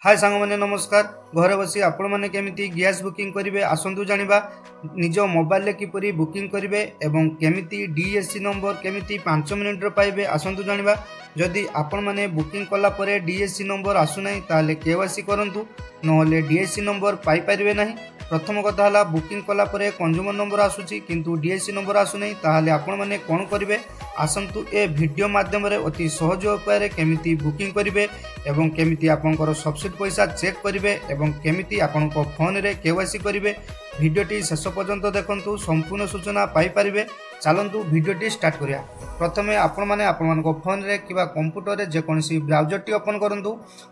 हाय सांग मैंने नमस्कार। घर बसी आपण मैंने केमिति गैस बुकिंग करेंगे आसतु जाना निज मोबाइल किपरि बुकिंग करेंगे एवं केमिति डीएससी नंबर केमिति 5 मिनिट पाइबे आसतु जाना। जदि आपण मैंने बुकिंग कला परे डीएससी नंबर आसुना ताले केवाईसी करंतु नहले डीएससी नंबर पाई परिबे नाही। प्रथम कथा है बुकिंग कला परे कंज्यूमर नंबर आसुची किंतु डीएससी नंबर आसुना ताले आपण मैंने कौन करेंगे आसतु ए वीडियो माध्यम अति सहज उपाय केमिति बुकिंग करेंगे एवं केमिति आपनकर सब्सिडी पैसा चेक करेंगे एवं केमिति आपन फोन रे केवाईसी करेंगे। भिडियोटी शेष पर्यंत देखंतु संपूर्ण सूचना पाई परिबे। चलंतु भिडियोटी स्टार्ट करिया। प्रथमे आपण माने आपण फोन रे किबा कंप्यूटर रे जेकोसी ब्राउजर टी ओपन करंतु।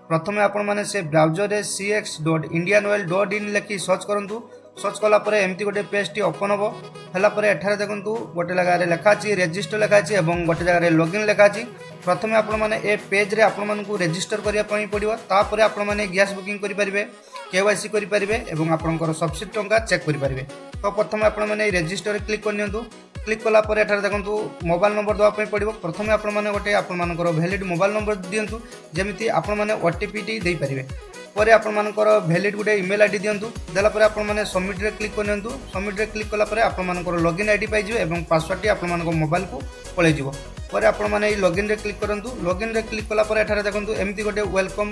प्रथमे आपण माने से ब्राउजर रे cx.indianoil.in लिखि सर्च करंतु। सर्च कला परे एमती गोटे पेज टी ओपन हो हला परे एठारे देखंतु गोटे जगह रे लिखा अछि रजिस्टर लिखा अछि एवं गोटे जगह रे लॉगिन लिखा अछि। प्रथमे आपण माने ए पेज रे आपण मानकु रजिस्टर करिया पई पड़िबो। तापरे आपण माने गैस बुकिंग करि परिबे केवाईसी करि परिबे एवं आपनकर सब्सिडी टंका चेक करि परिबे। तो प्रथमे आपण माने रजिस्टर क्लिक करनियंतु। क्लिक कला परे एठारे देखंतु मोबाइल नंबर दवा पई पड़िबो। प्रथमे आपण माने गोटे आपण मानकर वैलिड मोबाइल नंबर दियंतु जेमिति आपण माने ओटीपी टी देई परिबे। परे आपण मानकर वैलिड गुटे ईमेल आईडी दियंतु। देला परे आपण माने सबमिट रे क्लिक करनियंतु। सबमिट रे क्लिक कला परे आपण मानकर लॉगिन आईडी पाइ जिवो एवं पासवर्ड टी आपण मानकर मोबाइल को पळे जिवो। परे आपण माने ई लॉगिन रे क्लिक करंतु। लॉगिन रे क्लिक कला परे एठारे देखंतु एमती गोटे वेलकम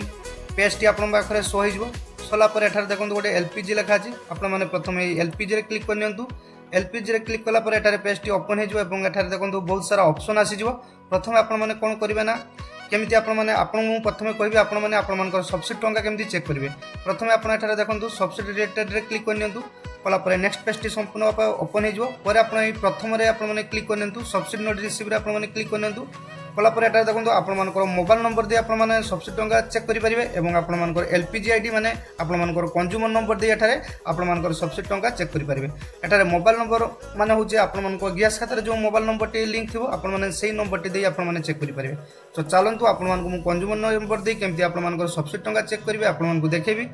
पेज टी आपण पाखरे शो होई जिवो। सोला परे एठारे देखंतु गोटे एलपीजी लिखा अछि। आपण माने प्रथमे एलपीजी रे क्लिक करनियंतु। एलपीजी रे क्लिक कला परे एठारे पेज टी ओपन हे जिवो एवं एठारे देखंतु बहुत सारा ऑप्शन आसी जिवो। प्रथमे आपण माने कोन करिवे ना केमिति आपण माने आपन प्रथमे कहबे आपण माने आपण मानकर सब्सिडी टंका केमिति चेक करिवे। प्रथमे आपण एठारे देखंतु सब्सिडी रिलेटेड रे क्लिक करनियंतु। कला परे नेक्स्ट पेज टी संपूर्ण ओपन हे जिवो। परे आपण ई प्रथम रे आपण माने क्लिक करनियंतु। सब्सिडी नोट रिसीव रे आपण माने क्लिक करनियंतु। कला परे एटा देखंतु आपण मानकर मोबाइल नंबर दे आपण माने सब्सिडी टंका चेक करि परिबे एवं आपण मानकर एलपीजी आईडी माने आपण मानकर कंज्यूमर नंबर दे एठारे आपण मानकर सब्सिडी टंका चेक करि परिबे। एठारे मोबाइल नंबर माने होचे आपण मानकर गैस खाते जो मोबाइल नंबर टी लिंक थिबो आपण माने सेही नंबर टी दे आपण माने चेक करि परिबे। तो चलंतु आपण मानकु मु कंज्यूमर नंबर दे केमति आपण मानकर सब्सिडी टंका चेक करिवे आपण मानकु देखेबी।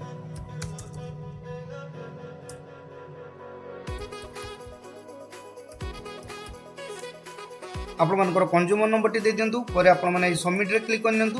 आपण मानकर कंज्यूमर नंबर टी दे दियंतु। परे आपण माने सबमिट रे क्लिक करनियंतु।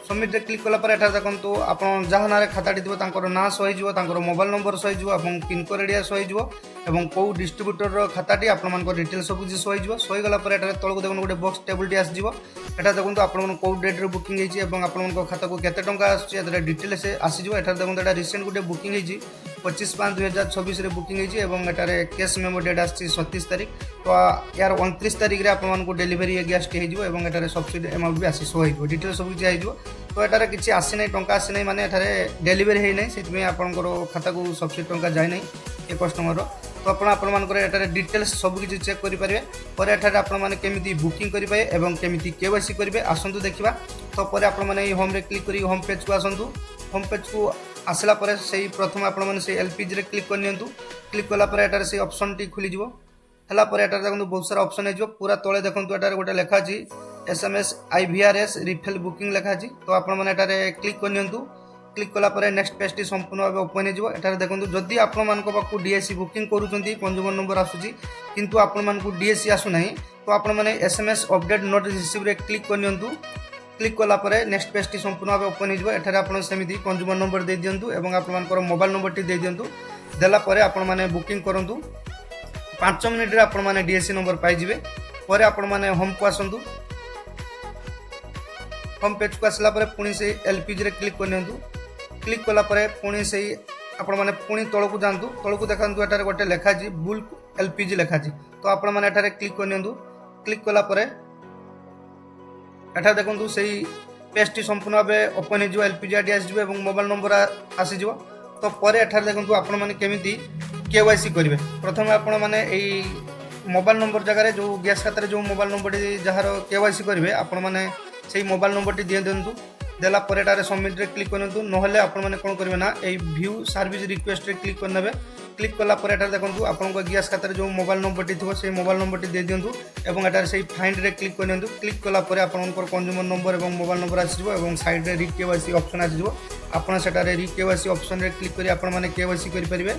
सबमिट रे क्लिक कला परे एठा देखंतु आपण जहा नारे खाताटी दिबो तांकर ना सही जिवो तांकर मोबाइल नंबर सही जिवो एवं पिन कोड एरिया सही जिवो एवं को डिस्ट्रीब्यूटर रो खाताटी आपण मानकर डिटेल सब कुछ सही जिवो। सही गला परे एठा तळको देखन गोटे बॉक्स टेबल टी आस जिवो। एठा देखंतु आपण मन को डेट रे बुकिंग हेची एवं आपण मन को खाता को केते टंका आसी एतरे डिटेल से आसी जिवो। एठा देखंतु एटा रिसेंट गोटे बुकिंग हेची 25/5/2026 रे बुकिंग हेची एवं एटारे केस मेमो डेट आसी 37 तारिख। तो यार 29 तारिख रे आपण मन को डिलीवरी गैस टी हेजिवो एवं एटारे सब्सिडी अमाउंट भी आसी सो हेजिवो डिटेल सब कुछ हेजिवो। तो एटारे किछि आसी नै टंका आसी नै माने एटारे डिलीवरी हेइ नै सेति में आपनकर खाता को सब्सिडी टंका जाय नै ए कस्टमर रो। तो आपण मानकर एटारे डिटेल्स सब किछि चेक करि परिबे। पर एटारे आपण माने केमिति बुकिंग करि पाए एवं केमिति केवाईसी करिवे आसंतु देखिबा। तो पर आपण माने होम रे क्लिक करी होम पेज को आसंतु। होम पेज को आसला परे सेही प्रथम आपण माने से एलपीजी रे क्लिक करनियंतु। क्लिक कला परे एटारे से ऑप्शन टी खुली जिवो। हला परे एटारे देखंतु बहुत सारा ऑप्शन हे जिवो। पूरा तळे देखंतु एटारे गोटे लेखा अछि एसएमएस आईवीआरएस रिफिल बुकिंग लेखा अछि। तो आपण माने एटारे क्लिक करनियंतु। क्लिक कला परे नेक्स्ट पेज टी संपूर्ण भाबे ओपन हे जिवो। एटारे देखंतु जदि आपण मानको बाकू डीएससी बुकिंग करूचंती कंज्यूमर नंबर आसुची किंतु आपण मानको डीएससी आसु नाही तो आपण माने एसएमएस अपडेट नोट रिसीव रे क्लिक करनियंतु। क्लिक कला परे नेक्स्ट पेज टी संपूर्ण भाबे ओपन हे जिवो। एठारे आपण सेमिति कंज्यूमर नंबर दे दियंतु एवं आपण मानकर मोबाइल नंबर टी दे दियंतु। देला परे आपण माने बुकिंग करंतु। 5 मिनिट रे आपण माने डीएससी नंबर पाइ जिवे। परे आपण माने होम को आसंतु। होम पेज को आसला परे पुनी से एलपीजी रे क्लिक करनियंतु। क्लिक कला परे पुनी से आपण माने पुनी तळको जानतु। तळको देखंतु एटारे गोटे लेखा जी बुल्क एलपीजी लेखा जी। तो आपण माने एटारे क्लिक करनियंतु। क्लिक कला परे एटा देखंतु सेही पेज टी संपूर्ण भाबे ओपन हे जिवो। एलपीजी आईडी आसी जिवो एवं मोबाइल नंबर आसी जिवो। तो परे एटा देखंतु आपण माने केमिति केवाईसी करिवे। प्रथमे आपण माने एई मोबाइल नंबर जगह रे जो गैस खाते रे जो मोबाइल नंबर टी जहार केवाईसी करिवे आपण माने सेही मोबाइल नंबर टी दिए देंतु। देला परे एटारे सबमिट रे क्लिक करनतु। नहले आपण माने कोन करिवे ना एई व्यू सर्विस रिक्वेस्ट रे क्लिक करनेबे। क्लिक कला परे एटारे देखंतु आपण को गैस खाते रे जो मोबाइल नंबर टी थिबो सेही मोबाइल नंबर टी दे दियंतु एवं एटारे सेही फाइंड रे क्लिक करनियंतु। क्लिक कला परे आपनकर कंज्यूमर नंबर एवं मोबाइल नंबर आसीजो एवं साइड रे री केवाईसी ऑप्शन आसीजो। आपण सेटारे री केवाईसी ऑप्शन रे क्लिक करी आपण माने केवाईसी करि परिबे।